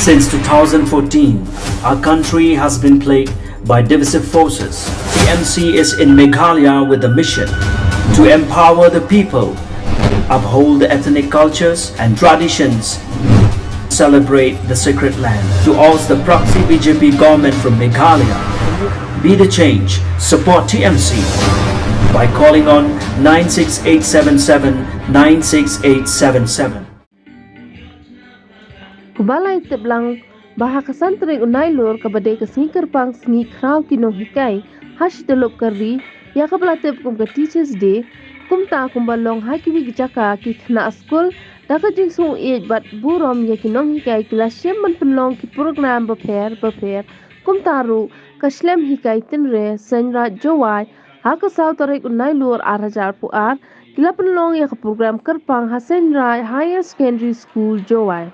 Since 2014, our country has been plagued by divisive forces. TMC is in Meghalaya with a mission to empower the people, uphold the ethnic cultures and traditions, celebrate the sacred land. To oust the proxy BJP government from Meghalaya, be the change, support TMC by calling on 96877 96877. Kubalay tiblang bahaka santri unay lor kabadai ka sngi kyrpang sngi khraw ki Nonghikai shityllup karri ya ka latip kumka teachers day kumta kumbalong kiwei jaka ki khynah skul daka jingsngewieit bat Burom ya ki Nonghikai ki shim pynlong ki program bapher kumta ru ka Shlem Hikai Tynre Seinraij Jwai haka Pator Raij unay lor 8,000 puar kila pynlong ya ka program kyrpang Seinraij Hr secondary School Jowai.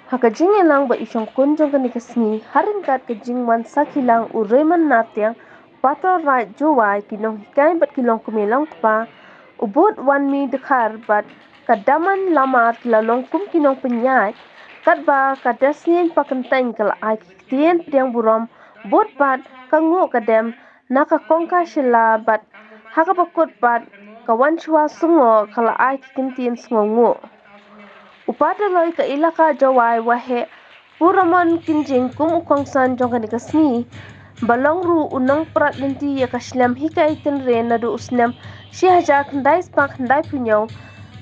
Haka jing elang ba isyong kunjong kanikasni harin kat ka jing wan sakilang u Raymond Nartiang Pator Raij Jwai ki Nonghikai bat kilong kumilang pa u Budwanmi Dkhar bat ka Daman Lamar kilalong kum kinong penyai kat ba ka Dasien Pakyntein kala ai kitien pediang Burom bot bat ka ngu kadem naka Kongka Shylla bat haka bakut bat ka Wanchwa Sungoh kala ai kitien sngi Pator Raij ka ilaka Jwai wahe Burom kinjing kum ukongsan jong kanikasni balong ru unang prat lenti ya ka Shlem Hikai Tynre na du usnem Seinraij Hr punyo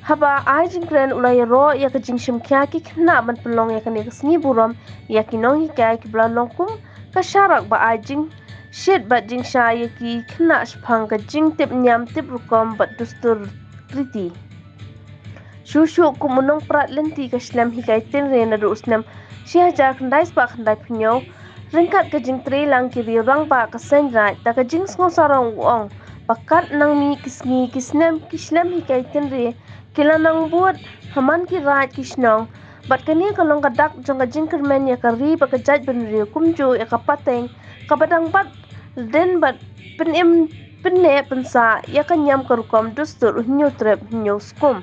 haba ajing kren ulay ro ya ka jingshim kya ki khynah man pynlong ya kanikasni Burom ya ki Nonghikai ki blalong kum ka syarak ba ajing shit bat jingsha ya ki khynah shpang ka jing tip nyam tip rukom bat dustur kriti Shushu kumunong prat lenti ka Shlem Hikai Tynre na du usnem Seinraij Hr punyo ringkat ka jing tre lang kiri rang ba ka Seinraij da ka jing sngo sarong uong pakat nang mi kisngi kisnem ki Shlem Hikai Tynre kila nang buat haman ki raj kisnong bat kani kalong ka dak jong ka jing kermen ya ka ri ba ka jaj benri kumjo ya ka pateng ka badang bat den bat penem penne pensa ya ka nyam ka rukom dustur hunyo trep hunyo skum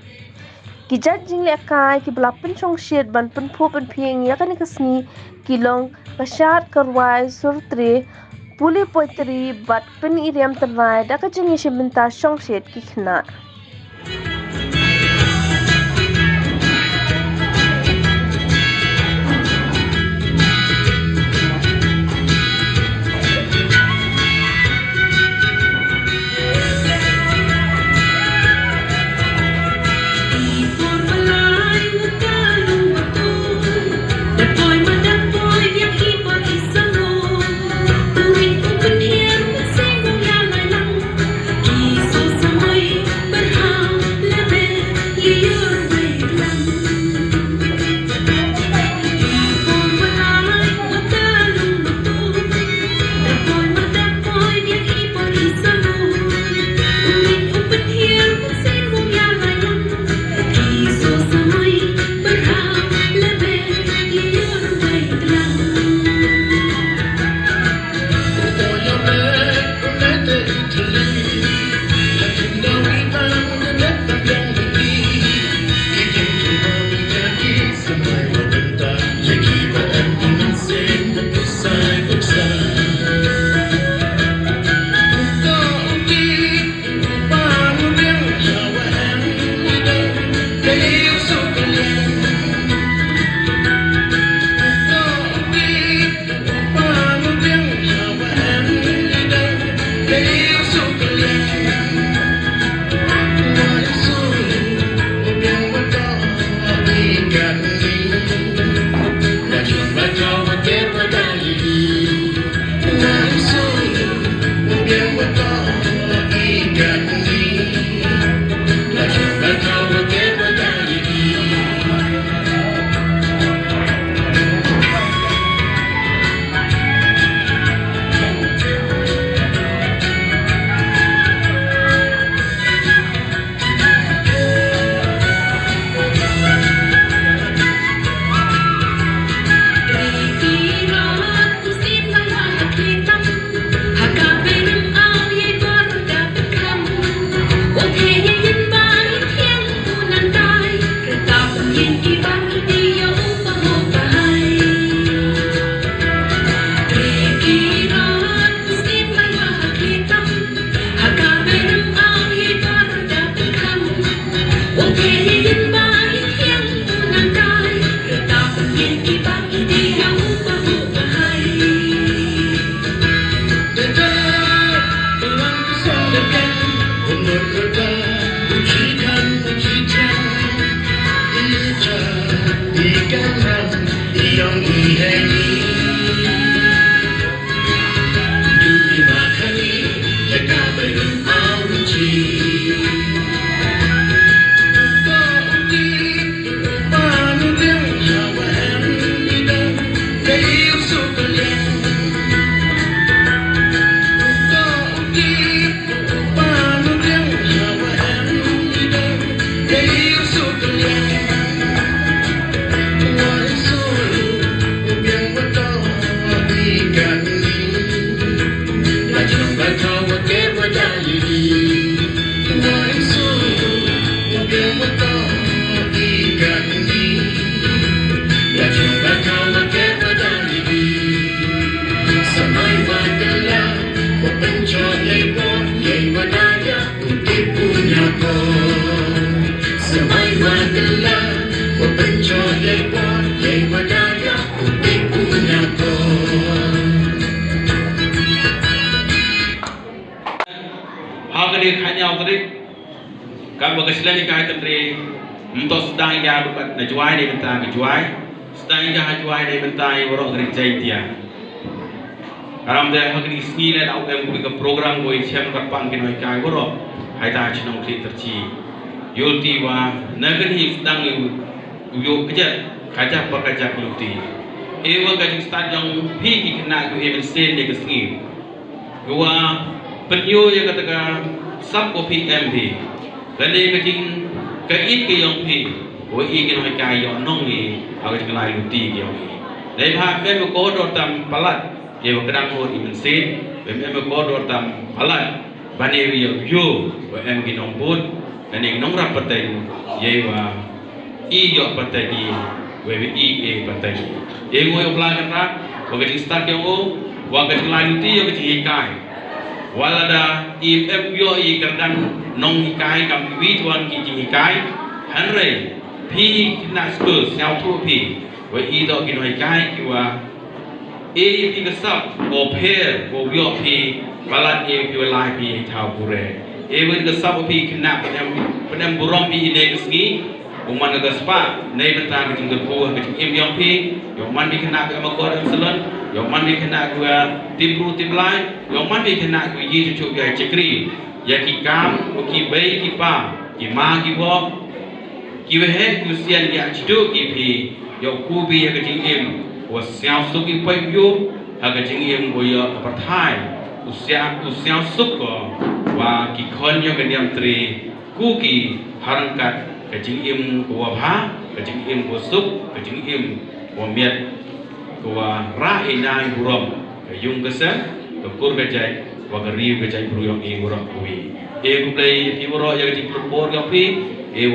Kijat jing lekai ki belapin chong shit ban penpu penping ya kan kasni kilong kasyat karwai surtre puli poitri bat pen iriam tanrai da ka jing shiminta chong shit ki khynah Kongka Shlem Hikai Tynre untuk Seinraij Jwai di bentai Jwai, Seinraij Jwai di bentai Burom dia. Aram dah hari ini le au em ke program goi shim kyrpang Khynnah Hikai Burom, hai ta chinong kli terci. Yulti wa nagan hi sedang yu kerja kaca perkaca yulti. Ewa kajing start yang pi ki kena ku em sen de sngi. Gua penyo ya katakan sub kopi MD. Kadei kajing kait ke yang pi, ko i Khynnah Hikai yang nonghi au kajing lai yulti yang pi. Dai bha mem ko do tam palat ye kadang ko i sen, mem ko do tam palat bane wi yo wa em ki nong put. Neng nong rap patai ye wa i yo patai di we i e patai ye mo yo plan ra ko ke start yo wa ke lan ti yo ke hikai wala da i em yo i kerdan nong hikai kam wi tuan ki hikai hanre phi na skul sao thu phi we i do Khynnah Hikai ki wa e ti ke sap o phe o yo phi balat e ki lai phi thau pure Ewen ke sabu pi kena penem Burom pi ide kesgi, uman ke spa, nei bentar ke jengkel buah ke jengkim yang pi, yang man pi kena ke makor yang selon, yang man pi kena ke timru timlai, yang man pi kena ke ye cucuk ya cekri, ya ki kam, ki bei ki pa, ki ma ki wo, ki wehe kusian ya cidu ki pi, yang ku pi ya ke jengkim, was siang suk ki pai yu, ha ke jengkim wo ya perthai, usiang suk ko. Wa ki khon yo ke niam tri ku ki harangkat ke jing im ko bha ke jing im ko sup ke jing im ko miet ko ra inai Burom ke yung ke sen ke kur ke jai wa ke riu ke jai bru yo e Burom wi e ku play ti boro ya ke jing bor yo pi e